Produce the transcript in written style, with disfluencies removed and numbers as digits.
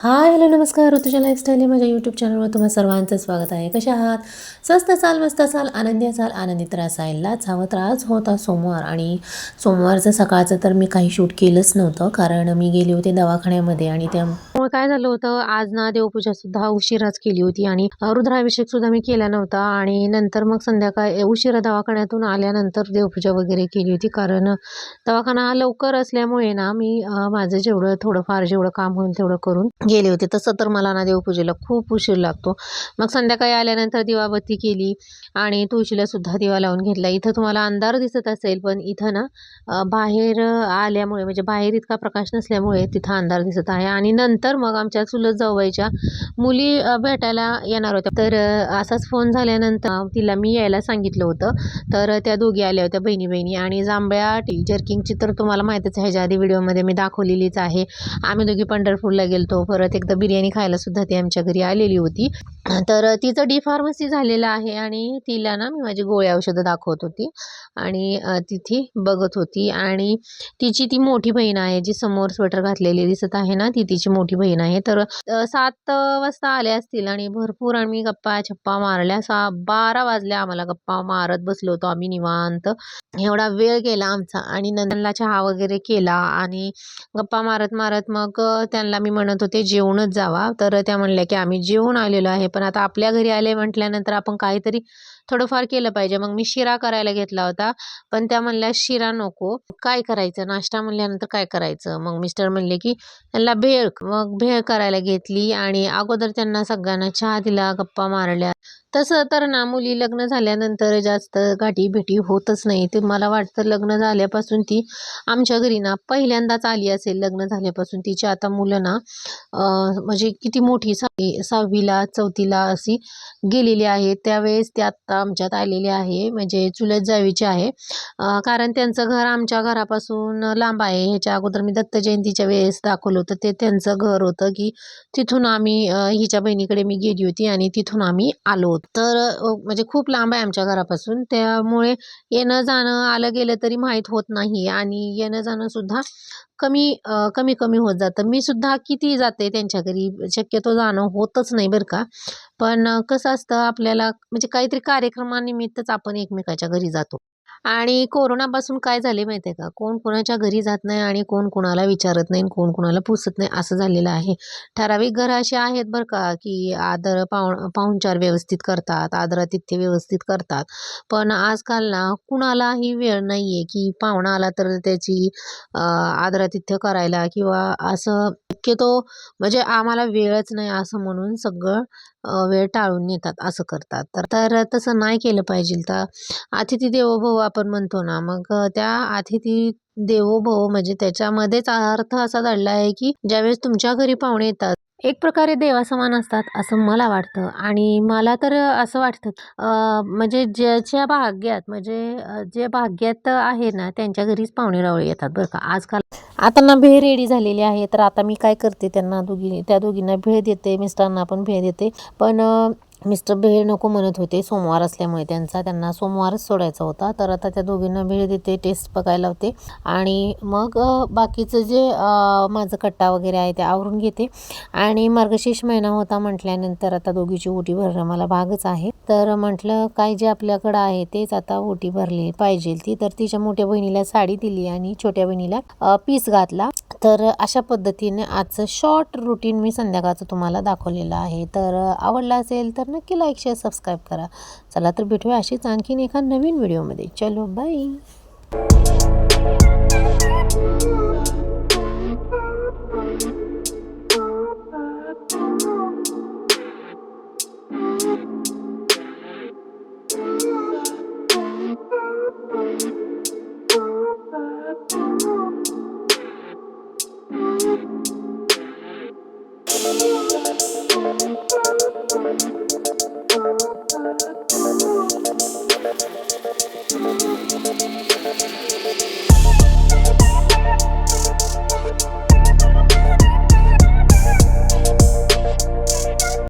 हाय, hello, नमस्कार. Rutuja lifestyle माझ्या YouTube चॅनलवर तुम्हा सर्वांचं स्वागत आहे. कशा आहात? स्वस्त असाल, मस्त असाल, आनंदी असाल, आनंदित असायलाच हवं. तर आज होता सोमवार आणि सोमवारचं सकाळचं तर मी काही शूट केलंच नव्हतं, कारण मी गेले होते दवाखान्यामध्ये आणि त्यामुळे काय झालं होतं, आज ना देवपूजासुद्धा उशिराच केली होती आणि रुद्राभिषेकसुद्धा मी केला नव्हता आणि नंतर मग संध्याकाळी उशिरा दवाखान्यातून आल्यानंतर देवपूजा वगैरे केली होती. कारण दवाखाना लवकर असल्यामुळे ना मी माझं जेवढं थोडंफार जेवढं काम होईल तेवढं करून गेले होते. तसं तर मला ना देवपूजेला खूप उशीर लागतो. मग संध्याकाळी आल्यानंतर दिवाबत्ती केली आणि तुळशीला सुद्धा दिवा लावून घेतला. इथं तुम्हाला अंधार दिसत असेल, पण इथं ना बाहेर आल्यामुळे म्हणजे बाहेर इतका प्रकाश नसल्यामुळे तिथं अंधार दिसत आहे. आणि नंतर मग आमच्या चुलत जावयाच्या मुली भेटायला येणार होत्या. तर असाच फोन झाल्यानंतर तिला मी यायला सांगितलं होतं. तर त्या दोघी आल्या होत्या, बहिणी बहिणी. आणि जांभळ्या जर्किंगची तर तुम्हाला माहीतच आहे, ह्याच्या आधी व्हिडिओमध्ये मी दाखवलेलीच आहे. आम्ही दोघी पंढरपूरला गेलतो. परत एकदा बिर्याणी खायला सुद्धा ती आमच्या घरी आलेली होती. तर तिचं डी फार्मसी झालेलं आहे आणि तिला ना मी माझी गोळ्या औषधं दाखवत होती आणि तिथे बघत होती. आणि तिची ती मोठी बहीण आहे, जी समोर स्वेटर घातलेली दिसत आहे ना, ती तिची मोठी बहीण आहे. तर 7 वाजता आल्या असतील आणि भरपूर आम्ही गप्पा छप्पा मारल्या. 12 वाजल्या आम्हाला, गप्पा मारत बसलो होतो आम्ही निवांत. एवढा वेळ गेला आमचा आणि नंदनला चहा वगैरे केला आणि गप्पा मारत मारत मग त्यांना मी म्हणत होते जेवूनच जावा. तर त्या म्हणल्या की आम्ही जेवून आलेलो आहे, पण आता आपल्या घरी आले म्हटल्यानंतर आपण काहीतरी थोडंफार केलं पाहिजे. मग मी शिरा करायला घेतला होता, पण त्या म्हणल्या शिरा नको, काय करायचं, नाश्ता म्हणल्यानंतर काय करायचं. मग मिस्टर म्हणले की त्यांना भेळ, मग भेळ करायला घेतली आणि अगोदर त्यांना सगळ्यांना चहा दिला, गप्पा मारल्या. तसं तर ना मुली लग्न झाल्यानंतर जास्त गाठीभेटी होतच नाही. ते मला वाटतं लग्न झाल्यापासून ती आमच्या घरी ना पहिल्यांदाच आली असेल. लग्न झाल्यापासून तिची आता मुलं ना म्हणजे किती मोठी 6वीला 4थीला अशी गेलेली आहे. त्यावेळेस ते आत्ता आमच्यात आलेले आहे, म्हणजे चुलत जावीचे आहे. कारण त्यांचं घर आमच्या घरापासून लांब आहे. ह्याच्या अगोदर मी दत्त जयंतीच्या वेळेस दाखवलं होतं, ते त्यांचं घर होतं की तिथून आम्ही हिच्या बहिणीकडे मी गेली होती आणि तिथून आम्ही आलो होतो. तर म्हणजे खूप लांब आहे आमच्या घरापासून. त्यामुळे येणं जाणं आलं गेलं तरी माहीत होत नाही आणि येणं जाणं सुद्धा कमी कमी होत जातं. मी सुद्धा किती जाते त्यांच्या घरी, शक्यतो जाणं होतच नाही बरं का. पण कसं असतं, आपल्याला म्हणजे काहीतरी कार्यक्रमानिमित्तच आपण एकमेकाच्या घरी जातो. आणि कोरोनापासून काय झाले माहिती आहे का, कोण कोणाच्या घरी जात नाही आणि कोण कोणाला विचारत नाही, कोण कोणाला पुसत नाही, असं झालेलं आहे. ठराविक घरं अशी आहेत बरं का, की पाहुणचार व्यवस्थित करतात, आदरातिथ्य व्यवस्थित करतात. पण आजकाल ना कुणालाही वेळ नाही आहे की पाहुणा आला तर त्याची आदरातिथ्य करायला किंवा असं. शक्यतो म्हणजे आम्हाला वेळच नाही असं म्हणून सगळं वेळ टाळून नेतात, असं करतात. तर तर तसं नाही केलं पाहिजे. तर अतिथी देवो भव आपण म्हणतो ना, मग त्या अतिथी देवो भव म्हणजे त्याच्यामध्येच अर्थ असा दडला आहे की ज्यावेळेस तुमच्या घरी पाहुणे येतात, एक प्रकारे देवासमान असतात असं मला वाटतं. आणि मला तर असं वाटतं म्हणजे ज्याच्या भाग्यात म्हणजे जे भाग्यात आहे ना, त्यांच्या घरीच पाहुणे रावळे येतात बरं का. आजकाल आता ना भेळ रेडी झालेली आहे, तर आता मी काय करते, त्या दोघींना भेळ देते, मिस्टरांना पण भेळ देते. पण मिस्टर भेळ नको म्हणत होते, सोमवार असल्यामुळे त्यांना सोमवारच सोडायचा होता. तर आता त्या दोघींना भेळ देते, टेस्ट बघायला होते आणि मग बाकीचं जे माझं कट्टा वगैरे आहे ते आवरून घेते. आणि मार्गशीर्ष महिना होता म्हटल्यानंतर आता दोघीची ओटी भरणं मला भागच आहे. तर म्हटलं काय जे आपल्याकडं आहे तेच आता ओटी भरली पाहिजे ती. तर तिच्या मोठ्या बहिणीला साडी दिली आणि छोट्या बहिणीला पीस घातला. तर अशा पद्धतीने आजचं शॉर्ट रुटीन मी संध्याकाळचं तुम्हाला दाखवलेलं आहे. तर आवडला असेल तर नक्की लाईक शेअर सबस्क्राईब करा. चला तर भेटूया अशीच आणखीन एका नवीन व्हिडिओमध्ये. चलो बाय.